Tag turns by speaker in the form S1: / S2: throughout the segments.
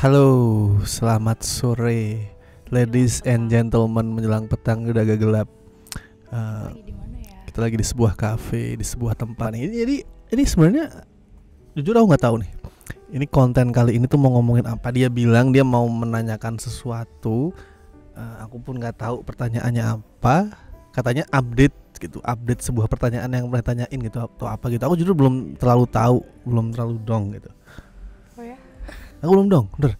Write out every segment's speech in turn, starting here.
S1: Halo, selamat sore, ladies and gentlemen, menjelang petang udah agak gelap.
S2: Lagi di mana ya?
S1: Kita lagi di sebuah cafe, di sebuah tempat nih. Jadi sebenarnya jujur aku nggak tahu nih. Ini konten kali ini tuh mau ngomongin apa? Dia bilang dia mau menanyakan sesuatu. Aku pun nggak tahu pertanyaannya apa. Katanya update gitu, update sebuah pertanyaan yang pernah tanyain gitu atau apa gitu. Aku jujur belum terlalu tahu, belum terlalu dong gitu.
S2: Oh ya?
S1: Aku belum dong, bener.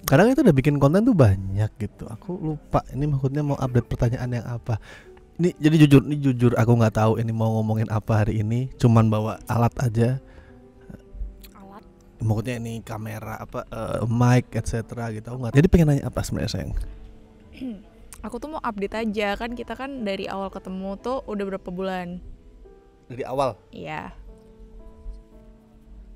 S1: Kadang itu udah bikin konten tuh banyak gitu. Aku lupa ini maksudnya mau update pertanyaan yang apa. Jadi jujur aku nggak tahu ini mau ngomongin apa hari ini. Cuman bawa alat aja.
S2: Alat?
S1: Maksudnya ini kamera apa, mic, etc. gitu. Aku nggak. Jadi pengen nanya apa sebenarnya sayang?
S2: Aku tuh mau update aja, kan kita kan dari awal ketemu tuh udah berapa bulan?
S1: Dari awal
S2: Iya.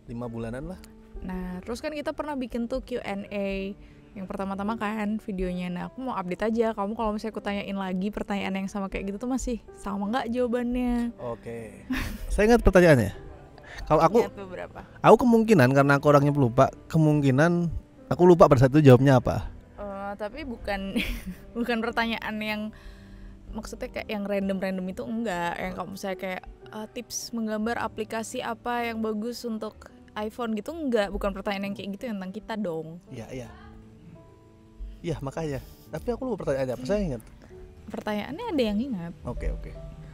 S1: 5 bulanan lah.
S2: Nah, terus kan kita pernah bikin tuh Q&A yang pertama-tama kan videonya. Nah, aku mau update aja. Kamu kalau misalnya aku tanyain lagi pertanyaan yang sama kayak gitu tuh masih sama nggak jawabannya?
S1: Oke. Saya ingat pertanyaannya. Kalau aku
S2: Ingat beberapa.
S1: aku kemungkinan karena aku orangnya pelupa, kemungkinan aku lupa pada saat itu jawabnya apa.
S2: Tapi bukan bukan pertanyaan yang maksudnya kayak yang random itu enggak. Yang kamu misalnya kayak tips menggambar aplikasi apa yang bagus untuk iPhone gitu, enggak. Bukan pertanyaan yang kayak gitu tentang kita dong.
S1: Iya. Iya makanya. Tapi aku lupa pertanyaannya apa. Saya ingat.
S2: Pertanyaannya ada yang ingat.
S1: Oke.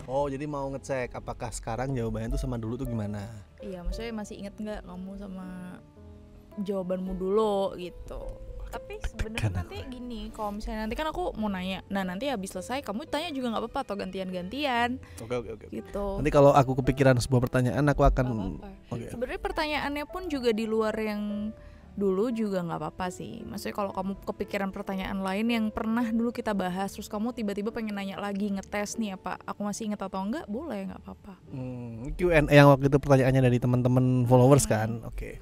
S1: Oh jadi mau ngecek apakah sekarang jawabannya tuh sama dulu tuh gimana?
S2: Iya, maksudnya masih inget nggak kamu sama jawabanmu dulu gitu. Tapi sebenarnya nanti gini, kalau misalnya nanti kan aku mau nanya, nah nanti habis selesai kamu tanya juga nggak apa-apa atau gantian
S1: Oke.
S2: gitu.
S1: Nanti kalau aku kepikiran sebuah pertanyaan aku akan. Oke.
S2: Sebenarnya pertanyaannya pun juga di luar yang dulu juga nggak apa-apa sih. Maksudnya kalau kamu kepikiran pertanyaan lain yang pernah dulu kita bahas, terus kamu tiba-tiba pengen nanya lagi, ngetes nih apa aku masih inget atau enggak, boleh, nggak apa-apa.
S1: Q&A yang waktu itu pertanyaannya dari teman-teman followers kan. Oke.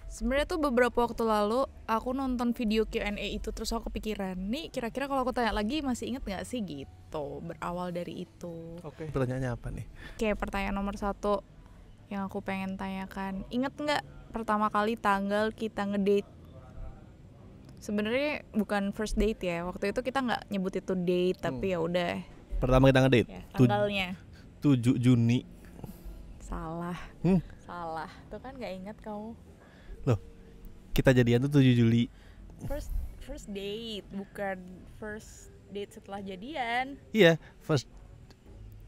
S2: Sebenarnya tuh beberapa waktu lalu aku nonton video Q&A itu, terus aku kepikiran, nih kira-kira kalau aku tanya lagi masih inget nggak sih gitu. Berawal dari itu.
S1: Oke. Pertanyaannya apa nih?
S2: Kayak pertanyaan nomor 1 yang aku pengen tanyakan, inget nggak pertama kali tanggal kita ngedate? Sebenarnya bukan first date ya, waktu itu kita nggak nyebut itu date, tapi ya udah.
S1: Pertama kita ngedate.
S2: Ya, tanggalnya
S1: 7 Juni.
S2: salah. Salah, tuh kan nggak inget kamu.
S1: Loh, kita jadian tuh 7 Juli.
S2: First date, bukan first date setelah jadian.
S1: Iya, first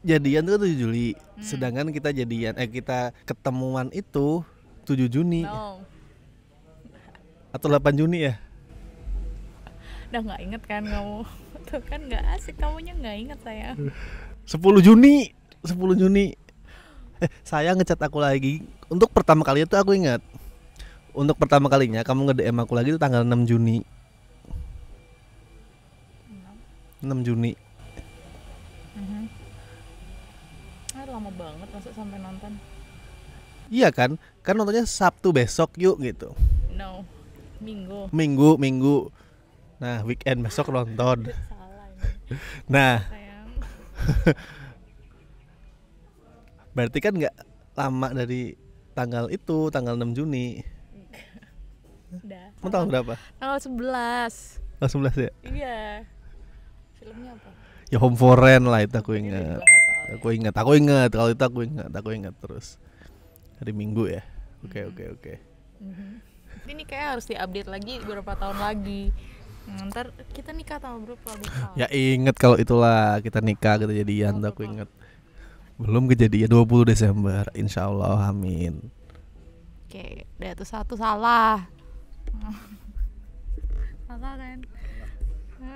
S1: jadian tuh 7 Juli. Sedangkan kita jadian kita ketemuan itu 7 Juni.
S2: No,
S1: Atau 8 Juni ya?
S2: udah nggak inget kan kamu? Tuh kan nggak asik, kamunya nggak inget saya.
S1: 10 Juni. Saya ngechat aku lagi. Untuk pertama kali itu aku ingat. Untuk pertama kalinya kamu nge-DM aku lagi itu tanggal 6 Juni. 6 Juni.
S2: Lama banget masa sampai nonton.
S1: Iya kan? Kan nontonnya Sabtu besok yuk gitu.
S2: No, Minggu.
S1: Minggu. Nah, weekend besok nonton.
S2: Salah ini.
S1: Nah,
S2: Sayang.
S1: berarti kan nggak lama dari tanggal itu, tanggal 6 Juni.
S2: Udah.
S1: Mau tahu berapa?
S2: Tanggal 11.
S1: Oh, 11 ya?
S2: Iya. Filmnya apa?
S1: Ya Home for Rent lah itu aku
S2: Ini udah
S1: ingat.
S2: dibahas soalnya.
S1: Aku ingat kalau itu aku ingat terus. Hari Minggu ya. Oke.
S2: Ini kayak harus diupdate lagi beberapa tahun lagi. Ntar kita nikah tanggal berapa? Lupa.
S1: Ya inget kalau itulah kita nikah, kita jadian, aku inget. Belum kejadian 20 Desember, insya Allah, amin.
S2: Oke, udah tuh satu salah. Salah kan?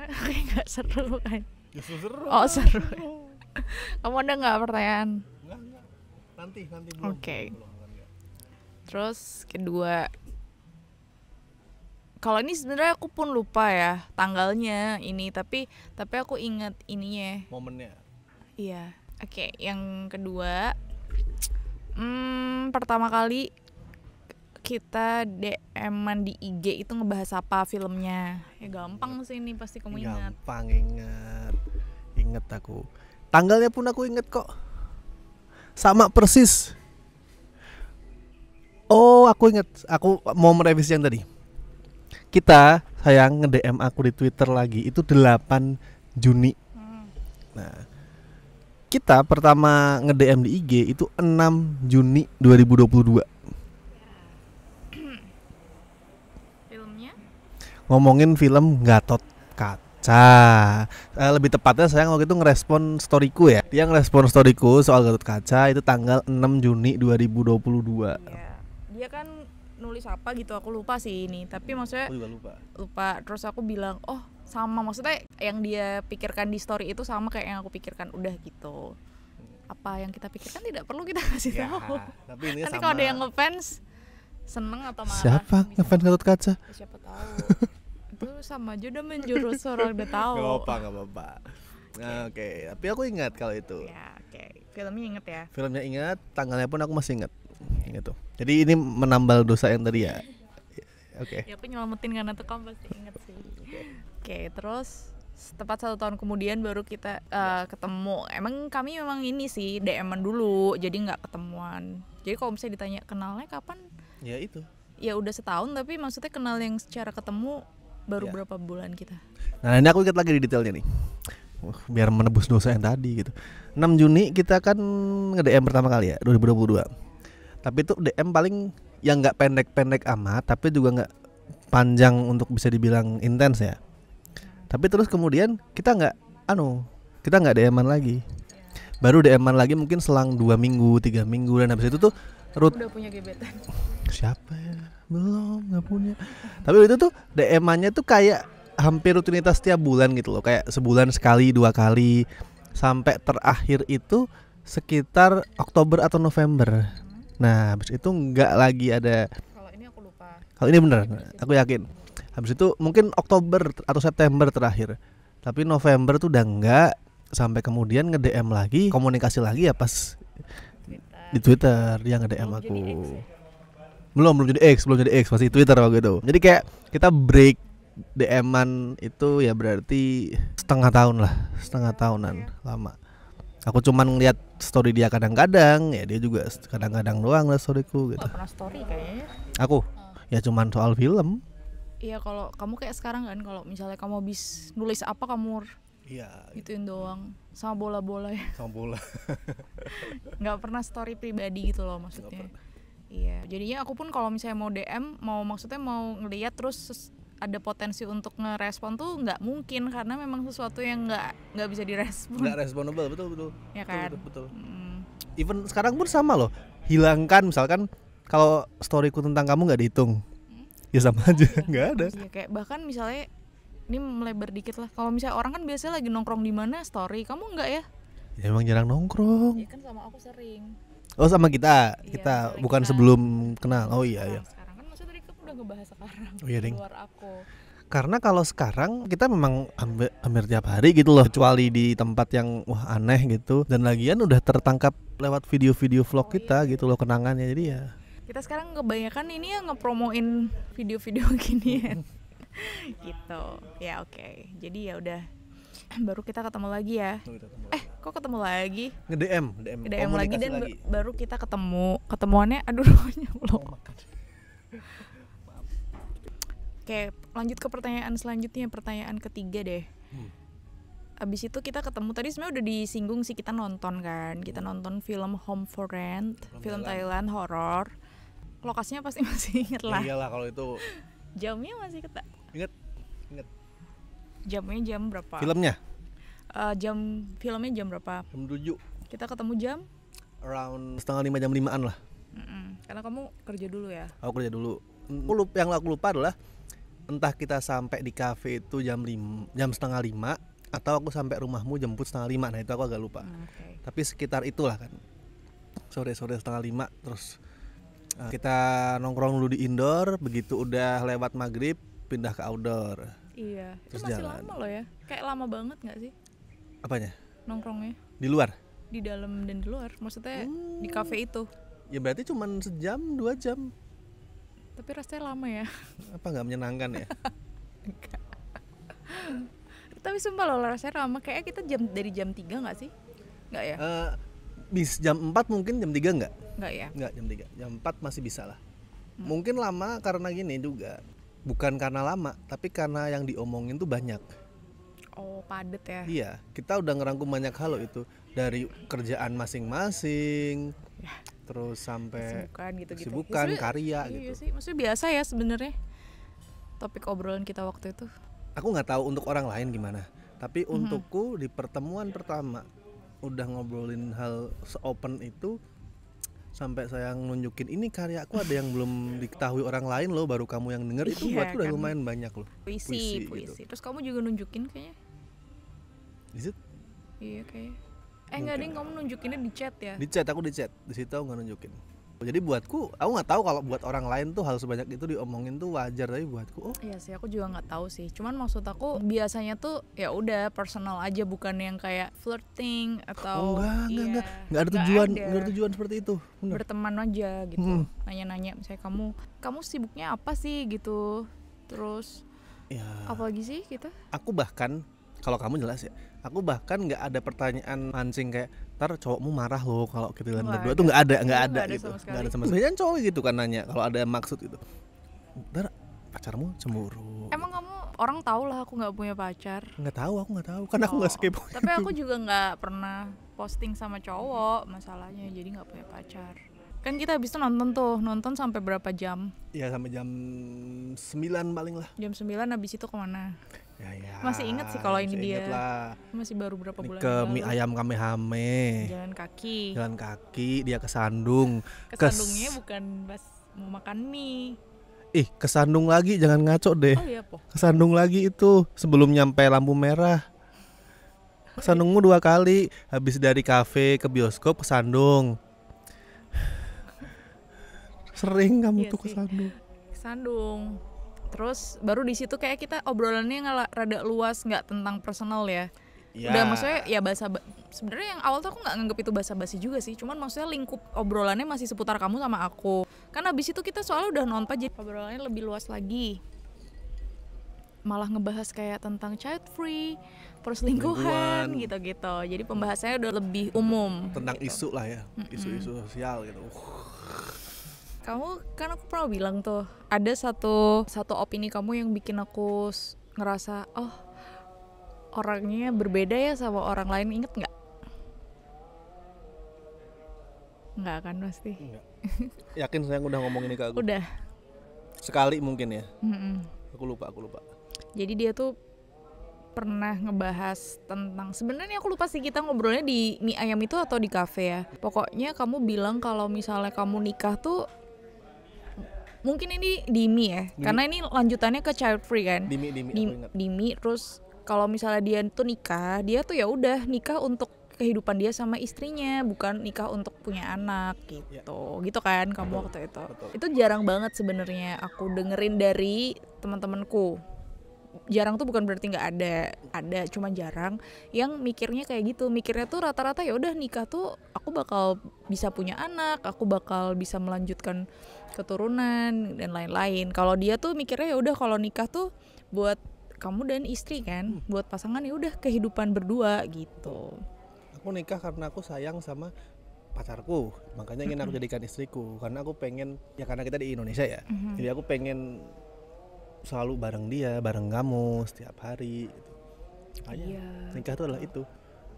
S2: Oke, nggak seru kan?
S1: Seru.
S2: Oh seru. Kamu ada nggak pertanyaan?
S1: Enggak. Nanti belum.
S2: Oke. Terus kedua, kalau ini sebenarnya aku pun lupa ya tanggalnya ini, tapi aku ingat ininya.
S1: Momennya.
S2: Iya. Oke, yang kedua, pertama kali kita DM-an di IG itu ngebahas apa filmnya? Ya gampang sih ini, pasti kamu ingat.
S1: Gampang inget aku. Tanggalnya pun aku inget kok. Sama persis. Oh, aku inget. Aku mau merevisi yang tadi. Kita sayang nge-DM aku di Twitter lagi itu 8 Juni. Nah, kita pertama nge-DM di IG itu 6 Juni 2022.
S2: Filmnya?
S1: Ngomongin film Gatot Kaca. Lebih tepatnya saya waktu itu ngerespon storyku ya. Dia ngerespon storyku soal Gatot Kaca itu tanggal 6 Juni 2022.
S2: Iya. Dia kan nulis apa gitu, aku lupa sih ini. Tapi maksudnya
S1: Aku juga
S2: lupa. Terus aku bilang, oh sama, maksudnya yang dia pikirkan di story itu sama kayak yang aku pikirkan, udah gitu. Apa yang kita pikirkan tidak perlu kita kasih
S1: Ya,
S2: tahu.
S1: tapi ini
S2: Nanti
S1: sama.
S2: kalau ada yang ngefans seneng atau marah.
S1: Siapa
S2: bisa.
S1: ngefans Gatot Kaca?
S2: Ya, siapa tahu. Itu sama aja udah menjurus orang udah tahu.
S1: Gak apa-apa. Oke, tapi aku ingat kalau itu.
S2: Ya, oke. Filmnya inget ya.
S1: Filmnya ingat, tanggalnya pun aku masih ingat. Gitu. Jadi ini menambal dosa yang tadi ya. Oke.
S2: Ya aku nyelamatin karena tuh kamu pasti inget sih. Oke, terus tepat 1 tahun kemudian baru kita ketemu. Emang kami memang ini sih DM-an dulu, jadi nggak ketemuan. Jadi kalau misalnya ditanya kenalnya kapan,
S1: Ya itu.
S2: ya udah setahun, tapi maksudnya kenal yang secara ketemu baru
S1: Ya.
S2: berapa bulan kita.
S1: Nah ini aku ingat lagi di detailnya nih. Biar menebus dosa yang tadi gitu. 6 Juni kita kan nge-DM pertama kali ya 2022. Tapi itu DM paling yang nggak pendek-pendek amat, tapi juga nggak panjang untuk bisa dibilang intens ya. Tapi terus kemudian kita nggak DM-an lagi. Baru DM-an lagi mungkin selang 2 minggu, 3 minggu, dan habis itu tuh
S2: Udah punya gebetan.
S1: siapa ya? Belum, nggak punya. Tapi itu tuh DM-annya tuh kayak hampir rutinitas tiap bulan gitu loh, kayak sebulan sekali, 2 kali, sampai terakhir itu sekitar Oktober atau November. Nah, habis itu nggak lagi ada.
S2: Kalau ini aku lupa.
S1: Kalau ini bener, aku yakin. Habis itu mungkin Oktober atau September terakhir. Tapi November tuh udah nggak. Sampai kemudian nge-DM lagi, komunikasi lagi ya pas di Twitter dia nge-DM
S2: Belum
S1: aku.
S2: jadi X ya?
S1: Belum jadi X, masih Twitter waktu itu. Jadi kayak kita break DM-an itu ya berarti setengah tahunan lama. Aku cuman ngeliat story dia kadang-kadang, ya dia juga kadang-kadang doang lah storyku gitu.
S2: Gak pernah story kayaknya.
S1: Aku ya cuman soal film.
S2: Iya, kalau kamu kayak sekarang kan, kalau misalnya kamu habis nulis apa kamu
S1: Iya,
S2: gituin doang, sama bola-bola ya.
S1: sama bola.
S2: Nggak pernah story pribadi gitu loh maksudnya. Iya, jadinya aku pun kalau misalnya mau DM, maksudnya mau ngeliat terus ada potensi untuk ngerespon tuh nggak mungkin, karena memang sesuatu yang nggak bisa direspon.
S1: Nggak responsibel, betul.
S2: Ya kan.
S1: Betul. Even sekarang pun sama loh. Hilangkan misalkan kalau storyku tentang kamu nggak dihitung, ya sama aja, nggak ada.
S2: Ya, kayak bahkan misalnya ini melebar dikit lah. Kalau misalnya orang kan biasanya lagi nongkrong di mana story, kamu nggak ya?
S1: Ya emang jarang nongkrong.
S2: Iya kan, sama aku sering.
S1: Oh sama kita,
S2: Iya,
S1: kita
S2: misalnya
S1: bukan
S2: kita-
S1: sebelum kenal. Oh iya ya.
S2: Sekarang kan maksudnya tadi kamu udah ngebahas sekarang.
S1: Oh iya,
S2: di
S1: Ding.
S2: luar aku.
S1: Karena kalau sekarang kita memang hampir tiap hari gitu loh, kecuali di tempat yang wah aneh gitu. Dan lagian udah tertangkap lewat video-video vlog kita gitu loh kenangannya. Jadi ya
S2: Kita sekarang kebanyakan ini ya ngepromoin video-video ginian. Gitu. Ya oke. Jadi ya udah. Baru kita ketemu lagi ya. Kok ketemu lagi?
S1: nge-DM
S2: DM lagi
S1: komunikasi
S2: dan
S1: lagi.
S2: baru kita ketemu. Ketemuannya aduh namanya belum. Oke, lanjut ke pertanyaan selanjutnya, pertanyaan ketiga deh. Abis itu kita ketemu, tadi sebenarnya udah disinggung sih, kita nonton kan. Kita nonton film Home for Rent, film Thailand horor. Lokasinya pasti masih inget lah.
S1: Iyalah kalau itu
S2: Jamnya masih kita.
S1: inget
S2: Jamnya jam berapa?
S1: filmnya
S2: Filmnya jam berapa?
S1: jam 7
S2: Kita ketemu jam?
S1: around setengah 5 jam 5-an lah.
S2: Karena kamu kerja dulu ya.
S1: Aku kerja dulu. Yang aku lupa adalah entah kita sampai di cafe itu jam setengah 5 atau aku sampai rumahmu jemput setengah 5. Nah itu aku agak lupa.
S2: Okay.
S1: Tapi sekitar itulah kan. Sore setengah 5 terus kita nongkrong dulu di indoor. Begitu udah lewat maghrib pindah ke outdoor.
S2: Iya, itu
S1: Terus
S2: masih
S1: jalan.
S2: lama loh ya. Kayak lama banget nggak sih
S1: Apanya?
S2: nongkrongnya?
S1: Di luar?
S2: Di dalam dan di luar, maksudnya di cafe itu.
S1: Ya berarti cuman sejam 2 jam.
S2: Tapi rasanya lama ya.
S1: Apa nggak menyenangkan ya?
S2: Tapi sumpah loh rasanya lama. Kayaknya kita dari jam 3 nggak sih? Nggak ya?
S1: Bis jam 4 mungkin, jam 3 enggak?
S2: Nggak ya?
S1: Enggak, jam 3. Jam 4 masih bisa lah. Mungkin lama karena gini juga. bukan karena lama, tapi karena yang diomongin tuh banyak.
S2: Oh, padet ya.
S1: Iya, kita udah ngerangkum banyak hal loh itu, dari kerjaan masing-masing, terus sampai
S2: Kesibukan gitu-gitu.
S1: kesibukan,
S2: Ya,
S1: karya
S2: iya
S1: gitu.
S2: sih, maksudnya biasa ya sebenarnya topik obrolan kita waktu itu.
S1: Aku nggak tahu untuk orang lain gimana, tapi untukku di pertemuan pertama udah ngobrolin hal se-open itu, sampai saya nunjukin ini karyaku ada yang belum diketahui orang lain loh, baru kamu yang denger, itu
S2: Iya,
S1: buatku udah
S2: kan.
S1: lumayan banyak loh.
S2: Puisi.
S1: gitu.
S2: Terus kamu juga nunjukin kayaknya.
S1: Is it?
S2: Iya kayaknya. Enggak deh, kamu nunjukinnya di chat ya.
S1: Di chat, aku di chat, di situ aku nggak nunjukin. Jadi buatku, aku nggak tahu kalau buat orang lain tuh hal sebanyak itu diomongin tuh wajar, tapi buatku
S2: Iya sih, aku juga nggak tahu sih. Cuman maksud aku biasanya tuh ya udah personal aja, bukan yang kayak flirting atau
S1: enggak ada tujuan seperti itu. Bener.
S2: Berteman aja gitu. Nanya-nanya misalnya kamu sibuknya apa sih gitu. Terus
S1: Ya,
S2: apalagi sih kita?
S1: aku bahkan, kalau kamu jelas ya, aku bahkan nggak ada pertanyaan mancing kayak ntar cowokmu marah loh kalau kita
S2: Nggak
S1: berdua
S2: ada.
S1: tuh nggak ada
S2: Nggak ada
S1: gitu,
S2: sama sekali.
S1: nggak ada sama sekali. Biasanya cowok gitu kan nanya kalau ada maksud gitu, ntar pacarmu cemburu.
S2: Emang kamu orang tahu lah aku nggak punya pacar.
S1: Nggak tahu, aku nggak tahu, karena aku nggak skepo.
S2: Tapi aku juga nggak pernah posting sama cowok masalahnya, jadi nggak punya pacar. Kan kita habis itu nonton sampai berapa jam?
S1: Ya sampai jam 9 paling lah.
S2: Jam 9 habis itu kemana?
S1: Ya,
S2: Masih ingat sih kalau ini
S1: masih
S2: dia.
S1: inget lah.
S2: Masih baru berapa
S1: Ini
S2: bulan
S1: ke
S2: yang
S1: mie
S2: lalu.
S1: ayam Kamehame,
S2: Jalan kaki.
S1: dia ke Sandung.
S2: Kesandungnya bukan pas mau makan mie.
S1: Ke Sandung lagi, jangan ngaco deh.
S2: Oh iya po.
S1: Ke Sandung lagi itu sebelum nyampe lampu merah. Ke Sandungmu 2 kali, habis dari kafe ke bioskop ke Sandung. Sering kamu
S2: Iya
S1: tuh ke
S2: sih.
S1: Sandung.
S2: Sandung. Terus baru di situ kayak kita obrolannya rada luas, nggak tentang personal ya. Udah maksudnya ya sebenarnya yang awal tuh aku nggak nganggep itu basa-basi juga sih. Cuman maksudnya lingkup obrolannya masih seputar kamu sama aku. Kan abis itu kita soalnya udah nonton, jadi obrolannya lebih luas lagi. Malah ngebahas kayak tentang child free, perselingkuhan gitu-gitu. Jadi pembahasannya udah lebih umum.
S1: Tentang
S2: gitu.
S1: isu lah ya, isu-isu sosial gitu.
S2: Kamu kan aku pernah bilang tuh ada satu opini kamu yang bikin aku ngerasa orangnya berbeda ya sama orang lain, inget nggak? Nggak kan pasti.
S1: Enggak. Yakin saya udah ngomong ini ke aku?
S2: Udah.
S1: Sekali mungkin ya.
S2: Mm-mm.
S1: Aku lupa.
S2: Jadi dia tuh pernah ngebahas tentang, sebenarnya aku lupa sih kita ngobrolnya di mie ayam itu atau di kafe ya. Pokoknya kamu bilang kalau misalnya kamu nikah tuh, mungkin ini di mie ya, karena ini lanjutannya ke child free kan.
S1: Dimi aku ingat.
S2: Di mie, terus kalau misalnya dia tuh nikah, dia tuh ya udah nikah untuk kehidupan dia sama istrinya, bukan nikah untuk punya anak gitu. Gitu kan kamu waktu itu.
S1: Betul.
S2: Itu jarang banget sebenarnya aku dengerin dari teman-temanku. Jarang tuh bukan berarti nggak ada, cuma jarang yang mikirnya kayak gitu. Mikirnya tuh rata-rata ya udah nikah tuh aku bakal bisa punya anak, aku bakal bisa melanjutkan keturunan dan lain-lain. Kalau dia tuh mikirnya ya udah kalau nikah tuh buat kamu dan istri kan, buat pasangan ya udah kehidupan berdua gitu.
S1: Aku nikah karena aku sayang sama pacarku, makanya ingin aku jadikan istriku, karena aku pengen, ya karena kita di Indonesia ya, jadi aku pengen selalu bareng dia, bareng kamu setiap hari gitu. Makanya nikah itu adalah itu.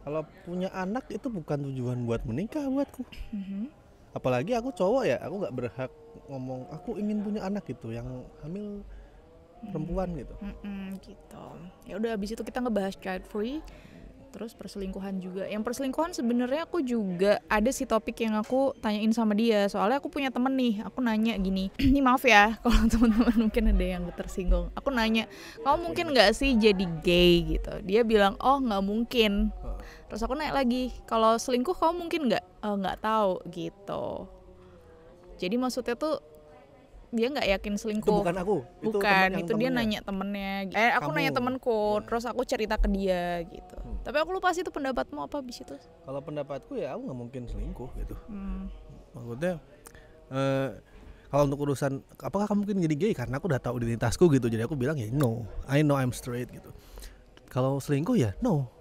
S1: Kalau punya anak itu bukan tujuan buat menikah buatku. Apalagi aku cowok ya, aku nggak berhak ngomong aku ingin punya anak gitu, yang hamil perempuan gitu.
S2: Gitu. Ya udah abis itu kita ngebahas child free. Terus perselingkuhan juga. Yang perselingkuhan sebenarnya aku juga ada sih topik yang aku tanyain sama dia. Soalnya aku punya temen nih, aku nanya gini. Ini maaf ya kalau teman-teman mungkin ada yang tersinggung. Aku nanya, kamu mungkin nggak sih jadi gay gitu? Dia bilang, oh nggak mungkin. Terus aku nanya lagi, kalau selingkuh kamu mungkin nggak? Nggak tahu gitu. Jadi maksudnya tuh dia nggak yakin selingkuh.
S1: Itu bukan aku.
S2: Bukan, itu dia nanya temennya. Aku
S1: Kamu.
S2: nanya temenku, terus aku cerita ke dia gitu. Tapi aku lupa sih itu pendapatmu apa abis itu.
S1: Kalau pendapatku ya aku nggak mungkin selingkuh gitu. Maksudnya kalau untuk urusan apakah kamu mungkin jadi gay, karena aku udah tahu identitasku gitu, jadi aku bilang ya no, I know I'm straight gitu. Kalau selingkuh ya no.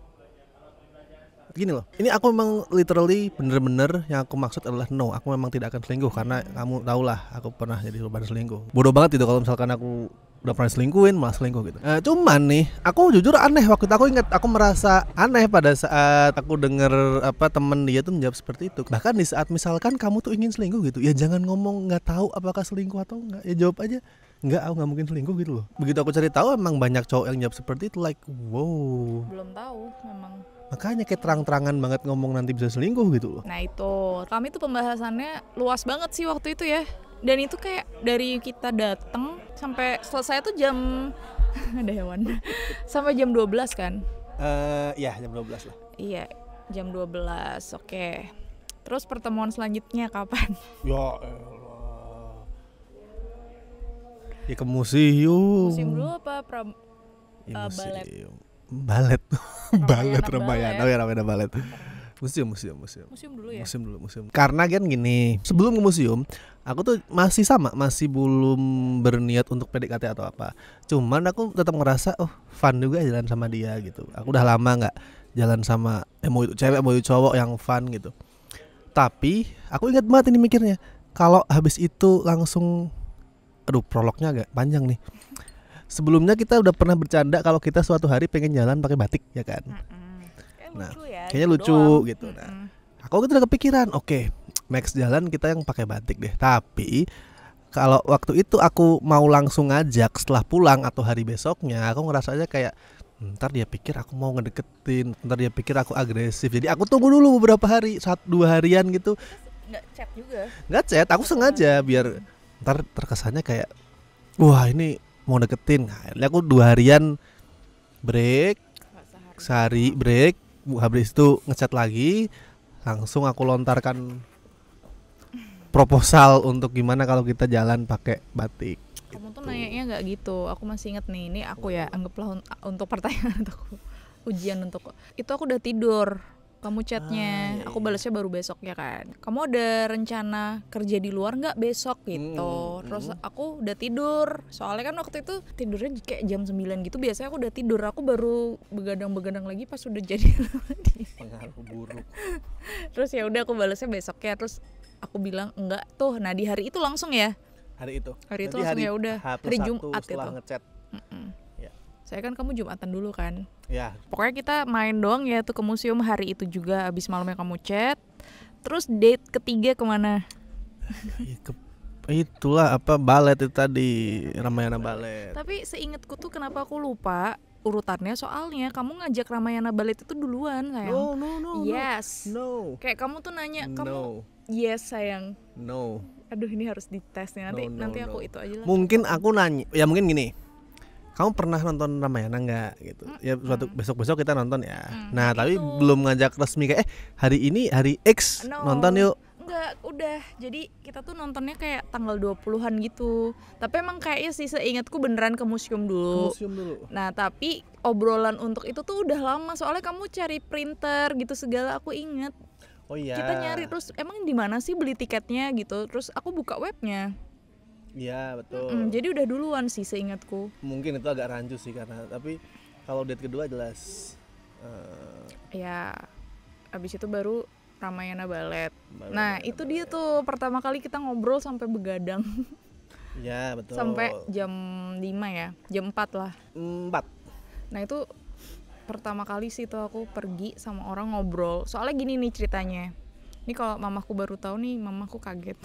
S1: Gini loh, ini aku memang literally bener-bener yang aku maksud adalah no, aku memang tidak akan selingkuh, karena kamu tau lah aku pernah jadi korban selingkuh. Bodoh banget itu kalau misalkan aku udah pernah selingkuhin malah selingkuh gitu. Cuman nih aku jujur aneh waktu itu, aku merasa aneh pada saat aku denger apa temen dia tuh menjawab seperti itu. Bahkan di saat misalkan kamu tuh ingin selingkuh gitu, ya jangan ngomong nggak tahu apakah selingkuh atau enggak, ya jawab aja enggak, aku nggak mungkin selingkuh gitu loh. Begitu aku cari tahu emang banyak cowok yang jawab seperti itu, like wow.
S2: Belum tahu memang.
S1: Makanya kayak terang-terangan banget ngomong nanti bisa selingkuh gitu loh.
S2: Nah itu kami tuh pembahasannya luas banget sih waktu itu ya. Dan itu kayak dari kita datang sampai selesai tuh jam ada hewan sampai jam 12 kan?
S1: Ya jam 12 lah.
S2: Iya jam 12. Oke. Terus pertemuan selanjutnya kapan?
S1: Ya elah. Ya ke museum.
S2: Museum dulu apa
S1: Ya,
S2: balet?
S1: Balet. Balet Ramayana.
S2: Balet.
S1: Oh ya Ramayana balet. Museum.
S2: Museum dulu ya.
S1: Museum. Karena kan gini, sebelum ke museum, aku tuh masih belum berniat untuk PDKT atau apa. Cuman aku tetap ngerasa fun juga jalan sama dia gitu. Aku udah lama nggak jalan sama mau itu cewek mau itu cowok yang fun gitu. Tapi aku ingat banget ini mikirnya, kalau habis itu langsung, prolognya agak panjang nih. Sebelumnya kita udah pernah bercanda kalau kita suatu hari pengen jalan pakai batik ya kan. Nah,
S2: lucu ya,
S1: kayaknya
S2: gitu
S1: lucu
S2: doang.
S1: gitu. Nah, aku udah kepikiran, oke, next jalan kita yang pakai batik deh. Tapi kalau waktu itu aku mau langsung ngajak setelah pulang atau hari besoknya, aku ngerasa aja kayak ntar dia pikir aku mau ngedeketin, ntar dia pikir aku agresif. Jadi aku tunggu dulu beberapa hari, 1-2 harian gitu.
S2: Nggak chat juga.
S1: Nggak chat, aku sengaja biar ntar terkesannya kayak wah ini mau deketin. Nah, akhirnya aku 2 harian break, sehari break, habis itu ngechat lagi, langsung aku lontarkan proposal untuk gimana kalau kita jalan pakai batik.
S2: Kamu tuh nanyanya nggak gitu. Aku masih inget nih. Ini aku ya anggaplah untuk pertanyaan untuk ujian untuk itu aku udah tidur. Kamu chatnya, aku balasnya baru besok ya kan. Kamu ada rencana kerja di luar nggak besok gitu. Terus aku udah tidur. Soalnya kan waktu itu tidurnya kayak jam 9 gitu. Biasanya aku udah tidur. Aku baru begadang lagi pas udah jadi
S1: Pengaruh buruk.
S2: Terus ya udah aku balasnya besok ya. Terus aku bilang enggak tuh. Nah di hari itu langsung ya.
S1: Hari itu
S2: Langsung ya udah. Hari Jumat
S1: setelah
S2: itu.
S1: ngechat.
S2: Saya kan kamu Jumatan dulu kan.
S1: Ya.
S2: Pokoknya kita main doang ya tuh ke museum hari itu juga. Abis malamnya kamu chat. Terus date ketiga kemana?
S1: Itulah apa balet itu tadi, Ramayana balet.
S2: Tapi seingatku tuh kenapa aku lupa urutannya, soalnya kamu ngajak Ramayana balet itu duluan sayang.
S1: No.
S2: Yes.
S1: No.
S2: Kayak kamu tuh nanya kamu.
S1: No.
S2: Yes sayang.
S1: No.
S2: Aduh ini harus dites nih nanti aku itu aja lah.
S1: Mungkin aku nanya, ya mungkin gini. Kamu pernah nonton Ramayana nggak gitu? Ya suatu besok kita nonton ya. Nah tapi belum ngajak resmi kayak hari ini hari X nonton yuk.
S2: Enggak, udah. Jadi kita tuh nontonnya kayak tanggal 20-an gitu. Tapi emang kayaknya sih seingatku beneran ke museum dulu. Nah tapi obrolan untuk itu tuh udah lama. Soalnya kamu cari printer gitu segala aku inget.
S1: Oh iya.
S2: Kita nyari terus emang di mana sih beli tiketnya gitu. Terus aku buka webnya.
S1: Iya betul.
S2: Jadi udah duluan sih seingatku.
S1: Mungkin itu agak rancu sih karena tapi kalau date kedua jelas.
S2: Ya abis itu baru Ramayana balet. Nah itu dia tuh pertama kali kita ngobrol sampai begadang.
S1: Ya betul.
S2: Sampai jam 5 ya, jam 4 lah.
S1: 4.
S2: Nah itu pertama kali sih tuh aku pergi sama orang ngobrol. Soalnya gini nih ceritanya. Ini kalau mamaku baru tahu nih, mamaku kaget.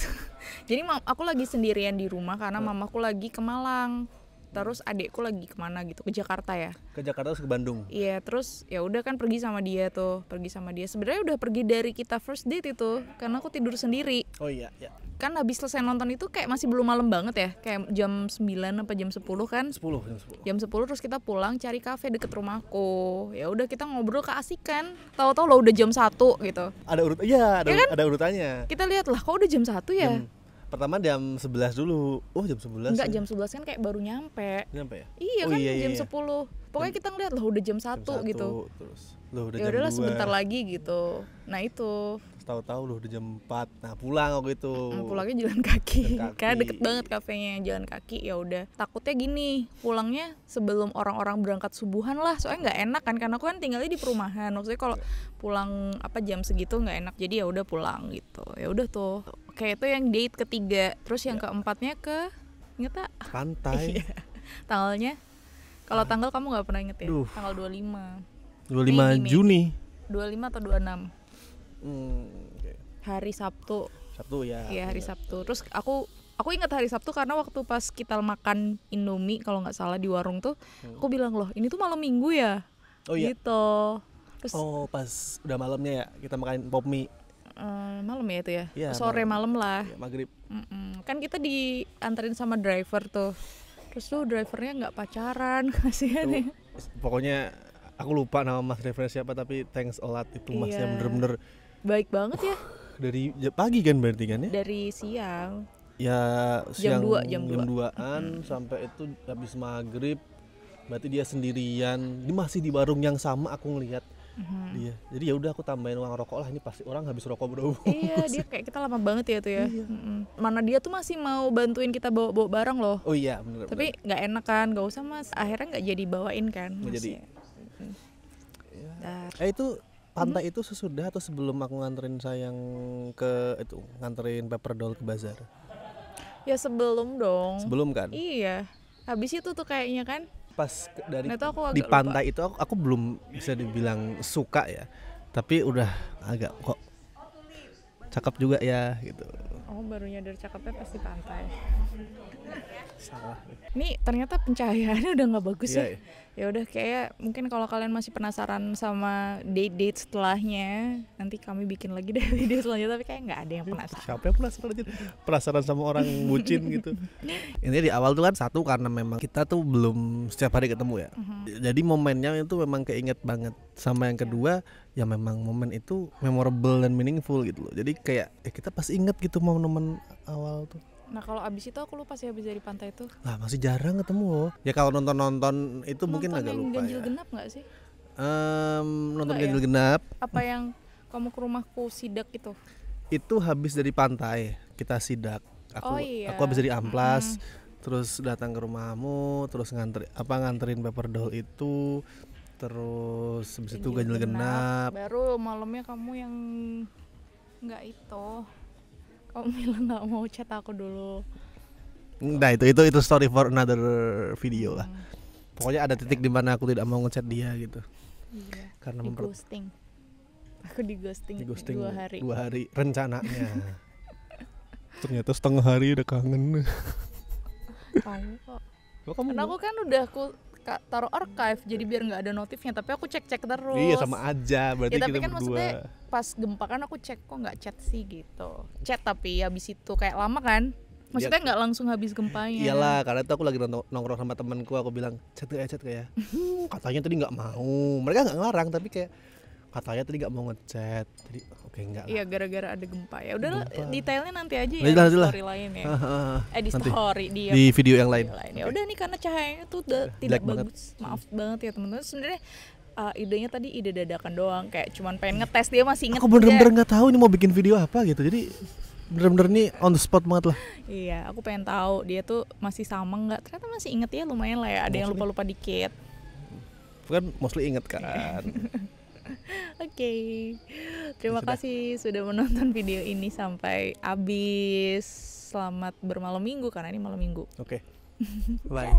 S2: Jadi aku lagi sendirian di rumah karena mamaku lagi ke Malang. Terus adekku lagi kemana gitu, ke Jakarta ya.
S1: Ke Jakarta terus ke Bandung.
S2: Iya, terus ya udah kan pergi sama dia. Sebenarnya udah pergi dari kita first date itu, karena aku tidur sendiri.
S1: Oh iya, ya.
S2: Kan habis selesai nonton itu kayak masih belum malam banget ya, kayak jam 9 apa jam 10 kan? Jam 10 terus kita pulang cari kafe deket rumahku. Ya udah kita ngobrol keasikan. Tahu-tahu lo udah jam 1 gitu.
S1: Ada ada urutannya.
S2: Kita lihat lah, kok udah jam 1 ya?
S1: Pertama jam 11 dulu. Oh jam 11.
S2: Enggak, jam 11 kan kayak baru nyampe.
S1: Nyampe ya?
S2: Iya kan jam 10. Pokoknya kita ngeliat loh udah jam 1 gitu.
S1: Terus loh udah
S2: ya
S1: jam 2.
S2: Udahlah sebentar lagi gitu. Nah itu.
S1: Tahu-tahu loh udah jam 4. Nah, pulang waktu itu.
S2: Pulangnya jalan kaki. Karena deket banget kafenya, jalan kaki. Ya udah. Takutnya gini, pulangnya sebelum orang-orang berangkat subuhan lah. Soalnya nggak enak kan, karena aku kan tinggalnya di perumahan. Maksudnya kalau pulang jam segitu nggak enak. Jadi ya udah pulang gitu. Ya udah tuh. Kayak itu yang date ketiga. Terus yang keempatnya ke inget tak?
S1: Pantai.
S2: Tanggalnya? Kalau tanggal kamu nggak pernah inget ya?
S1: Duh.
S2: Tanggal 25.
S1: 25
S2: Mei.
S1: Juni.
S2: 25 atau 26.
S1: Okay.
S2: Hari Sabtu.
S1: Sabtu ya.
S2: Iya, hari Sabtu. Terus aku ingat hari Sabtu karena waktu pas kita makan Indomie kalau nggak salah di warung tuh, aku bilang loh, ini tuh malam Minggu ya.
S1: Oh iya.
S2: Gitu. Terus
S1: pas udah malamnya ya kita makan pop mie.
S2: Malam ya itu ya?
S1: Ya
S2: sore malam lah.
S1: Ya, maghrib.
S2: Kan kita dianterin sama driver tuh. Terus tuh drivernya nggak pacaran, kasihan ya.
S1: Pokoknya aku lupa nama mas driver siapa, tapi thanks a lot itu masnya bener-bener
S2: baik banget ya.
S1: Dari pagi kan berarti kan ya?
S2: Dari siang.
S1: Ya siang
S2: jam
S1: 2-an sampai itu habis maghrib. Berarti dia sendirian. Dia masih di warung yang sama aku ngelihat dia. Jadi ya udah aku tambahin uang rokok lah, ini pasti orang habis rokok bro.
S2: Iya, dia kayak kita lama banget ya tuh ya. Iya. Mana dia tuh masih mau bantuin kita bawa barang loh.
S1: Oh iya bener.
S2: Tapi nggak enak kan, nggak usah mas. Akhirnya nggak jadi bawain kan.
S1: Nggak jadi.
S2: Ya.
S1: Itu pantai itu sesudah atau sebelum aku nganterin sayang ke itu, nganterin paper doll ke bazar?
S2: Ya sebelum dong.
S1: Sebelum kan?
S2: Iya. Habis itu tuh kayaknya kan.
S1: Pas dari
S2: di
S1: pantai lupa. Itu aku belum bisa dibilang suka ya, tapi udah agak kok cakep juga ya gitu.
S2: Oh, baru nyadar cakepnya pas di pantai.
S1: Salah.
S2: Ini ternyata pencahayaannya udah nggak bagus ya.
S1: Iya.
S2: Ya udah, kayak mungkin kalau kalian masih penasaran sama date setelahnya, nanti kami bikin lagi deh video selanjutnya, tapi kayak nggak ada yang penasaran.
S1: Siapa yang penasaran sama orang bucin gitu. Ini di awal tuh kan satu karena memang kita tuh belum setiap hari ketemu ya. Jadi momennya itu memang keinget banget. Sama yang kedua ya memang momen itu memorable dan meaningful gitu loh. Jadi kayak kita pasti inget gitu momen awal tuh.
S2: Nah kalau abis itu aku lupa sih, abis dari pantai itu.
S1: Lah masih jarang ketemu loh. Ya kalau nonton itu mungkin agak lupa
S2: ganjil
S1: ya.
S2: Genap nggak sih?
S1: Nonton ganjil genap.
S2: Apa yang kamu ke rumahku sidak itu?
S1: Itu habis dari pantai kita sidak. Aku habis dari Amplas, terus datang ke rumahmu, terus nganterin paper doll itu, terus habis itu ganjil genap.
S2: Baru malamnya kamu yang nggak itu. Kamu bilang nggak mau chat aku dulu.
S1: Nah itu story for another video lah. Pokoknya ada titik di mana aku tidak mau ngechat dia gitu.
S2: Iya.
S1: Karena
S2: di ghosting. Aku di ghosting 2 hari.
S1: 2 hari rencananya. Ternyata setengah hari udah kangen.
S2: Kamu kok. Karena aku kan udah taruh archive, jadi biar nggak ada notifnya, tapi aku cek terus.
S1: Iya sama aja, berarti
S2: ya, tapi
S1: kita
S2: kan
S1: berdua.
S2: Maksudnya pas gempa kan aku cek kok nggak chat sih gitu. Chat tapi habis itu kayak lama kan. Maksudnya nggak langsung habis gempanya.
S1: Iyalah, karena itu aku lagi nongkrong sama temanku, aku bilang chat kayak katanya tadi nggak mau. Mereka nggak ngelarang tapi kayak katanya tadi nggak mau ngechat. Jadi oke enggak lah.
S2: Iya, gara-gara ada gempa. Ya udahlah, detailnya nanti aja ya
S1: di
S2: story lain ya. Di
S1: nanti.
S2: Story
S1: di video yang lain.
S2: Ya udah nih, karena cahayanya tuh udah tidak bagus. Maaf banget ya teman-teman. Sebenarnya idenya tadi ide dadakan doang, kayak cuman pengen ngetes, dia masih inget.
S1: Aku bener-bener nggak tahu ini mau bikin video apa gitu. Jadi bener-bener nih on the spot banget lah.
S2: Iya, aku pengen tahu dia tuh masih sama nggak. Ternyata masih inget ya, lumayan lah ya. Ada yang lupa-lupa dikit.
S1: Kan mostly inget kan.
S2: Oke. Terima kasih sudah menonton video ini sampai habis. Selamat bermalam minggu karena ini malam minggu.
S1: Oke. Bye.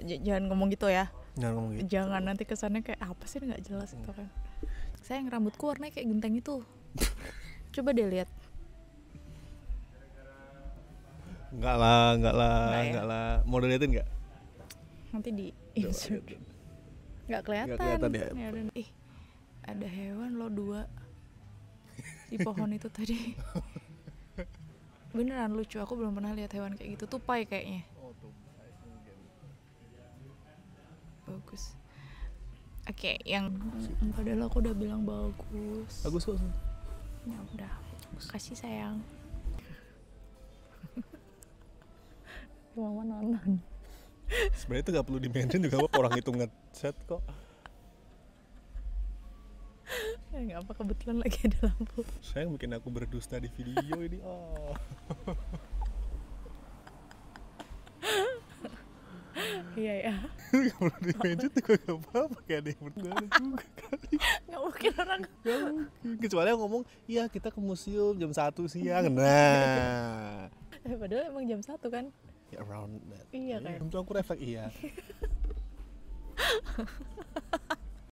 S2: Jangan ngomong gitu ya.
S1: Jangan ngomong gitu.
S2: Jangan, nanti kesannya kayak apa sih, nggak jelas itu kan. Sayang, rambutku warnanya kayak genteng itu. Coba deh lihat.
S1: Enggak lah. Mau diliatin enggak?
S2: Nanti di insert. Nggak kelihatan ya. Ada hewan lo 2 di pohon itu tadi. Beneran lucu, aku belum pernah lihat hewan kayak gitu. Tupai kayaknya. Bagus. Oke, yang padahal aku udah bilang bagus.
S1: Bagus kok.
S2: Ya udah. Kasih sayang. Mama nonton.
S1: Sebenarnya itu nggak perlu di-mention juga, apa orang itu nge-chat kok.
S2: Ya nggak apa, kebetulan lagi ada lampu.
S1: Sayang bikin aku berdusta di video ini.
S2: Iya ya.
S1: Kalau di meja juga gak apa-apa, kayak ada yang berdua juga kali.
S2: Nggak mungkin orang.
S1: Gak mungkin. Kecuali yang ngomong, iya kita ke museum jam 1 siang. Nah,
S2: Padahal emang jam 1 kan.
S1: ya around that.
S2: Iya kan.
S1: Tentu aku refleks iya.